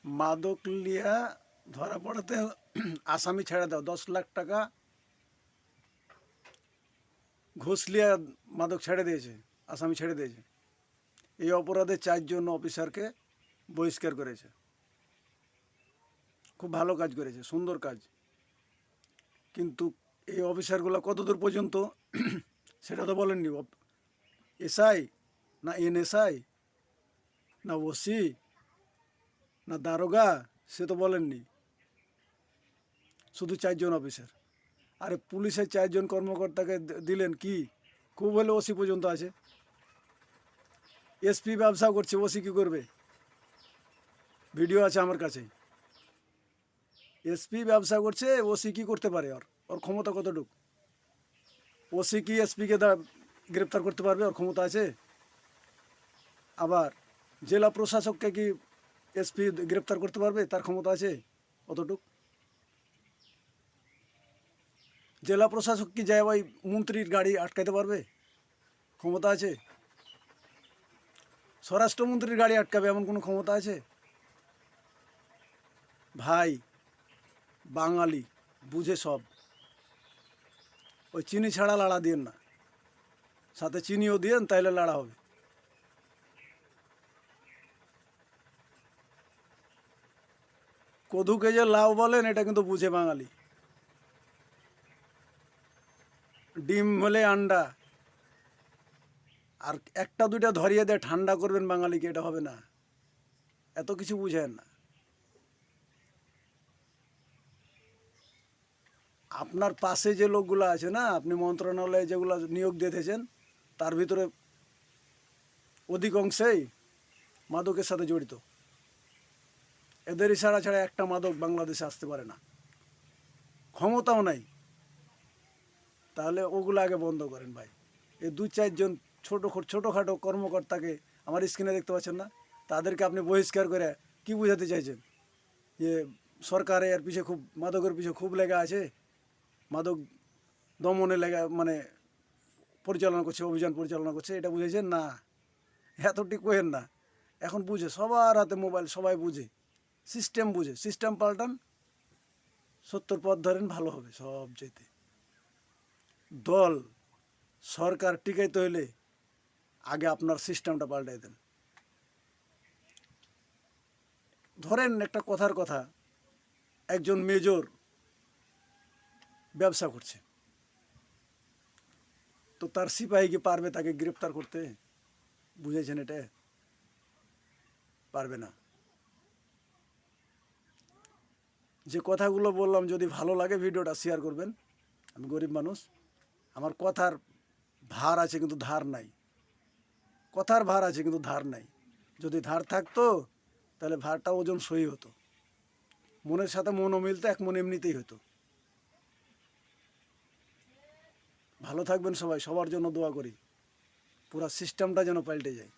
মাদক লিয়া ধরা পড়াতে আসামি ছেড়ে দাও, 10 লাখ টাকা ঘুষ লিয়া মাদক ছেড়ে দিয়েছে, আসামি ছেড়ে দিয়েছে। এই অপরাধে 4 জন অফিসারকে বহিষ্কার করেছে। খুব ভালো কাজ করেছে, সুন্দর কাজ। কিন্তু এই অফিসারগুলো কতদূর পর্যন্ত সেটা তো বলেননি। এসআই না এনএসআই না ওসি না দারোগা, সে তো বলেননি। শুধু 4 জন অফিসার। আরে পুলিশের 4 জন কর্মকর্তাকে দিলেন কি? খুব হলে ওসি পর্যন্ত আছে। এসপি ব্যবসা করছে, ওসি কী করবে? ভিডিও আছে আমার কাছে। এসপি ব্যবসা করছে, ওসি কী করতে পারে? ওর ওর ক্ষমতা কতটুকু? ওসি কি এসপিকে গ্রেপ্তার করতে পারবে? ওর ক্ষমতা আছে? আবার জেলা প্রশাসককে কি এসপি গ্রেপ্তার করতে পারবে? তার ক্ষমতা আছে অতটুক? জেলা প্রশাসক কি যায় ওই মন্ত্রীর গাড়ি আটকাতে পারবে? ক্ষমতা আছে? স্বরাষ্ট্রমন্ত্রীর গাড়ি আটকাবে এমন কোনো ক্ষমতা আছে? ভাই, বাঙালি বুঝে সব। ওই চিনি ছাড়া লাড়া দিন না, সাথে চিনিও দিয়েন, তাইলে লাড়া হবে। কদুকে যে লাউ বলেন, এটা কিন্তু বুঝে বাঙালি। ডিম হলে আন্ডা, আর একটা দুইটা ধরিয়ে দিয়ে ঠান্ডা করবেন বাঙালিকে, এটা হবে না। এত কিছু বুঝেন না। আপনার পাশে যে লোকগুলো আছে না, আপনি মন্ত্রণালয়ে যেগুলো নিয়োগ দিতেছেন, তার ভিতরে অধিকাংশই মাদকের সাথে জড়িত। এদের ইশারা ছাড়া একটা মাদক বাংলাদেশে আসতে পারে না, ক্ষমতাও নাই। তাহলে ওগুলো আগে বন্ধ করেন ভাই। এই 2-4 জন ছোটোখাটো কর্মকর্তাকে আমার স্ক্রিনে দেখতে পাচ্ছেন না, তাদেরকে আপনি বহিষ্কার করে কি বোঝাতে চাইছেন? যে সরকার এর পিছিয়ে খুব, মাদকের পিছিয়ে খুব লেগে আছে, মাদক দমনে লেগে মানে পরিচালনা করছে, অভিযান পরিচালনা করছে, এটা বুঝেছেন না? এতটি কোয়েন না। এখন বুঝে, সবার হাতে মোবাইল, সবাই বুঝে, সিস্টেম বুঝে। সিস্টেম পাল্টান, 70 পথ ধরেন, ভালো হবে সব যেতে। দল সরকার টিকাইতে হইলে আগে আপনার সিস্টেমটা পাল্টাই দেন। ধরেন একটা কথার কথা, একজন মেজর ব্যবসা করছে, তো তার সিপাহী কি পারবে তাকে গ্রেপ্তার করতে? বুঝেছেন এটা? পারবে না। যে কথাগুলো বললাম, যদি ভালো লাগে ভিডিওটা শেয়ার করবেন। আমি গরিব মানুষ, আমার কথার ভার আছে কিন্তু ধার নাই। কথার ভার আছে কিন্তু ধার নাই। যদি ধার থাকতো তাহলে ভারটা ওজন সই হতো, মনের সাথে মনও মিলতো, এক মন এমনিতেই হতো। ভালো থাকবেন সবাই, সবার জন্য দোয়া করি, পুরো সিস্টেমটা যেন পাল্টে যায়।